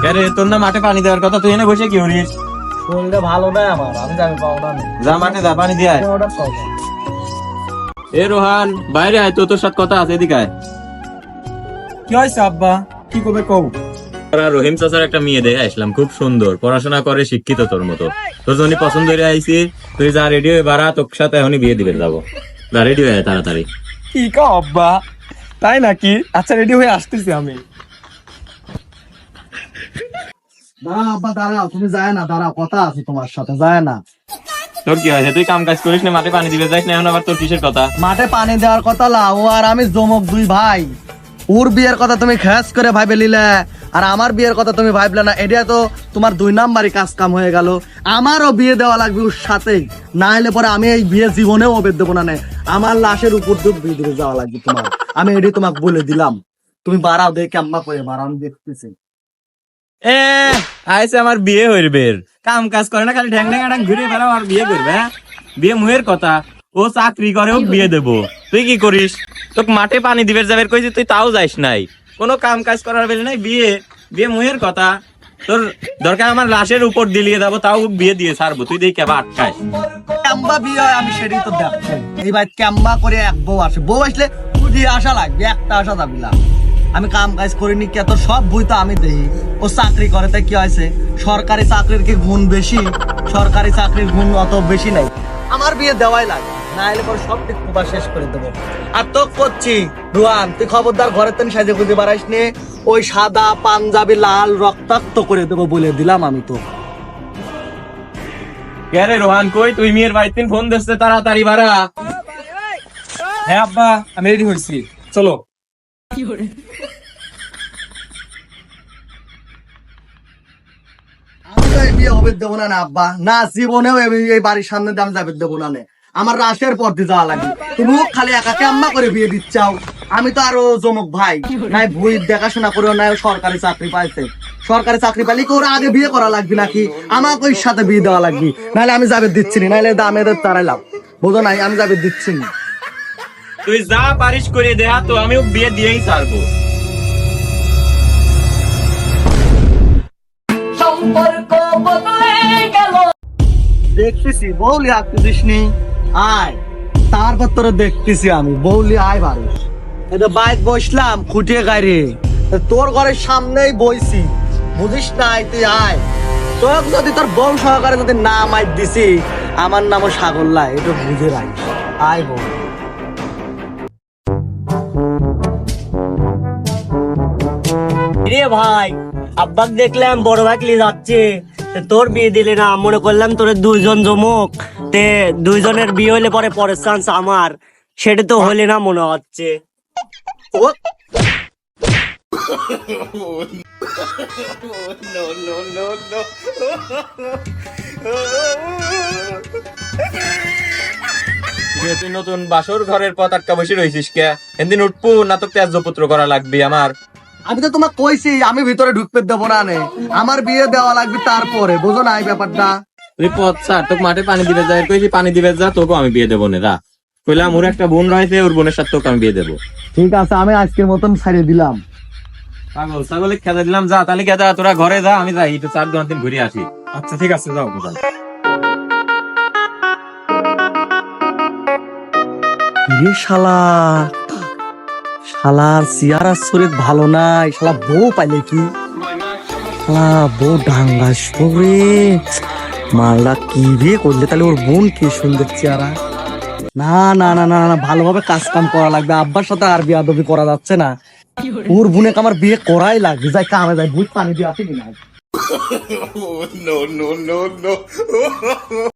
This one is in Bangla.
আরে তোর না মাঠে পানি দেওয়ার কথা, তুই এনে বসে কি করিস? শরীরটা ভালো নাই আমার, আমি যাবি পাবো না। যা মাঠে যা, পানি দিয়ে আয়। এ রোহান, বাইরে আয় তো, তোর সাথে কথা আছে, এদিকে আয়। কি হয়েছে আব্বা, কি করবে কও? রহিম চাচার একটা মেয়ে দেখে আসলাম, খুব সুন্দর, পড়াশোনা করে, শিক্ষিত তোর মতো। তোর জন্য পছন্দ হয়ে আইছি, তুই যা রেডি হয়ে বাড়া, তোর সাথে এখনই বিয়ে দিবে যাবো। যা রেডি হয়ে আয় তাড়াতাড়ি। কি কও আব্বা, তাই নাকি? আচ্ছা রেডি হয়ে আসতেছি আমি। দাঁড়াও আব্বা দাঁড়াও, তুমি যায় না, দাঁড়াও, কথা আছে তোমার সাথে, যায় না। তোর কি হয়েছে? তুই কাম কাজ করিস না, মাঠে পানি দিবে যাইস না, এখন আবার তোর কিসের কথা? মাঠে পানি দেওয়ার কথা লাও, আর আমি জমক দুই ভাই। ওর বিয়ের কথা তুমি খেস করে ভাবে নিলে, আর আমার বিয়ের কথা তুমি ভাবলে না। এটা তো তোমার দুই নাম্বারই কাজ কাম হয়ে গেল। আমারও বিয়ে দেওয়া লাগবে ওর সাথেই, না হলে পরে আমি এই বিয়ে জীবনেও অবেদ দেবো না। আমার লাশের উপর দিয়ে বিয়ে দিয়ে যাওয়া লাগবে তোমার। আমি এটাই তোমাকে বলে দিলাম। তুমি বাড়াও, দেখে আম্মা করে বাড়াও, আমি দেখতেছি। এ আইসে আমার বিয়ে হইবে, কাম কাজ করে না, খালি ঢ্যাং ঢ্যাং ঢ্যাং ঘুরে বেড়াও আর বিয়ে করবে। হ্যাঁ? বিয়ে মুহের কথা, ও চাকরি করে, ও বিয়ে দেবো। তুই কি করিস? তোকে মাঠে পানি দিবে যাবে কইছি, তুই তাও যাইস নাই, কোনো কাম কাজ করার বেলে নাই। বিয়ে বিয়ে মুহের কথা, তোর দরকার আমার লাশের উপর দিলিয়ে যাবো, তাও বিয়ে দিয়ে ছাড়বো। তুই দেখি আবার আটকাস। ক্যাম্বা বিয়ে হয়, আমি সেটাই তো দেখছি। এই ভাই ক্যাম্বা করে এক বউ আসে, বউ আসলে দিয়ে আসা লাগবে, একটা আসা যাবি না। আমি কাম কাজ করিনি কে, তোর সব বই তো আমি দেই। ও চাকরি করে, তাই কি হয়েছে? সরকারি চাকরির কি গুণ বেশি? সরকারি চাকরির গুণ অত বেশি নাই। আমার বিয়ে দেওয়াই লাগে, না এলে পরে সব দিক কুবা শেষ করে দেবো। আর তো করছি রুয়ান, তুই খবরদার ঘরের তেন সাজে বুঝতে পারাইস নে। ওই সাদা পাঞ্জাবি লাল রক্তাক্ত করে দেবো বলে দিলাম আমি তো। কে রে রোহান, কই তুই? মেয়ের বাড়িতে ফোন দিচ্ছে, তাড়াতাড়ি বাড়া। হ্যাঁ আব্বা, আমি রেডি হয়েছি, চলো। আমি তো এই বিয়ে হবে দেবো না আব্বা, না জীবনেও এই বাড়ির সামনে দিয়ে আমি যাবে দেবো না। আমার রাশের পর দিয়ে যাওয়া লাগে। তুমিও খালি একাকে আম্মা করে বিয়ে দিচ্ছাও। আমি তো আরো জমক ভাই, নাই ভুই দেখাশোনা করেও নাই সরকারি চাকরি পাইছে। সরকারি চাকরি পাইলে কি ওরা আগে বিয়ে করা লাগবে নাকি? আমাকে ওই সাথে বিয়ে দেওয়া লাগবে, নাহলে আমি যাবে দিচ্ছি না, নাহলে দামে তারাইলাম, বোঝো নাই? আমি যাবে দিচ্ছি না। তুই যা পারিস করে দেয়া, তো আমিও বিয়ে দিয়েই ছাড়বো। দেখতেছি বৌলি আসতেছিস নি, আয়। তারপর তোরা দেখতেছি আমি বৌলি আয় বাড়িস। এটা বাইক বসলাম খুঁটিয়ে গাড়ি, তোর ঘরের সামনেই বইছি, বুঝিস নাই? তুই আয়। তোর যদি তোর বউ সহকারে যদি নাম আয় দিছি, আমার নামও সাগরলাই, এটা বুঝে রাখিস। আয় বউ। রে ভাই, আব্বাক দেখলাম বড় ভাইকলি যাচ্ছে, তোর বিয়ে দিলে না, মনে করলাম তোর দুইজন জমক, তে দুইজনের বিয়ে হইলে পরে পরের চান্স আমার, সেটা তো হইলে না মনে হচ্ছে। তুই নতুন বাসর ঘরের পথ আটকা বসে রয়েছিস কে? এদিন উঠবো না, তো ত্যায্যপুত্র করা লাগবে আমার। আমি তো তোমাকে কইছি আমি ভিতরে ঢুকতে দেবো না নে, আমার বিয়ে দেওয়া লাগবে তারপরে, বোঝো না এই ব্যাপারটা? তুই পথ ছাড়, তোকে মাঠে পানি দিবে যায় কইছি, পানি দিবে যা, তোকে আমি বিয়ে দেবো না। যা কইলাম, ওর একটা বোন রয়েছে, ওর বোনের সাথে তোকে আমি বিয়ে দেবো। ঠিক আছে, আমি আজকের মতন ছাড়িয়ে দিলাম। পাগল ছাগলে খেতে দিলাম, যা তাহলে খেতে, তোরা ঘরে যা, আমি যাই একটু 4-5 দিন ঘুরে আসি। আচ্ছা ঠিক আছে, যাও। রে শালা, শালার চেহারা শরীর ভালো নাই, শালা বউ পাইলে কি? শালা বউ ডাঙ্গাস রে, মালটা কি বিয়ে করলে তাহলে? ওর বোন কি সুন্দর চেহারা। না না না না না, ভালোভাবে কাজ কাম করা লাগবে। আব্বার সাথে আর বিয়ে আদবি করা যাচ্ছে না। ওর বোনেকে আমার বিয়ে করাই লাগবে। যাই কামে যাই, বুঝ পানি দিয়ে আসি কিনা।